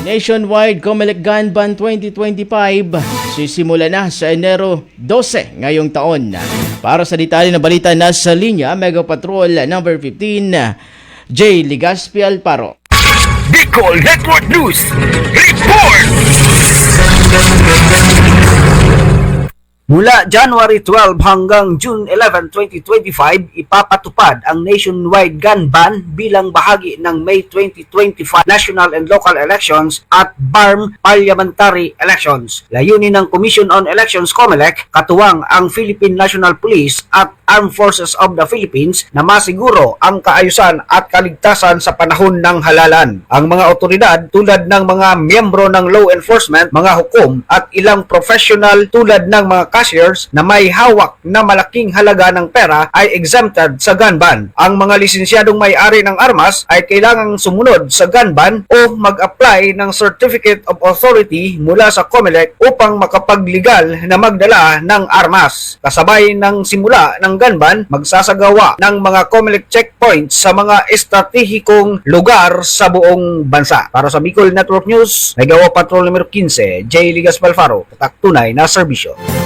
Nationwide Comelec Gun Ban 2025 sisimula na sa Enero 12 ngayong taon. Para sa detalye ng balita, nasa linya Mega Patrol number 15, J. Ligaspi Alparo. Bicol Network News Report! Mula January 12 hanggang June 11, 2025, ipapatupad ang nationwide gun ban bilang bahagi ng May 2025 national and local elections at BARM parliamentary elections. Layunin ng Commission on Elections COMELEC, katuwang ang Philippine National Police at Armed Forces of the Philippines na masiguro ang kaayusan at kaligtasan sa panahon ng halalan. Ang mga otoridad tulad ng mga miyembro ng law enforcement, mga hukom at ilang professional tulad ng mga cashiers na may hawak na malaking halaga ng pera ay exempted sa gun ban. Ang mga lisensyadong may-ari ng armas ay kailangang sumunod sa gun ban o mag-apply ng Certificate of Authority mula sa COMELEC upang makapag-legal na magdala ng armas. Kasabay ng simula ng gun ban, magsasagawa ng mga COMELEC checkpoints sa mga estratehikong lugar sa buong bansa. Para sa Bicol Network News, Mega Patrol numero 15, J. Ligaspi Alparo, tatak tunay na serbisyo.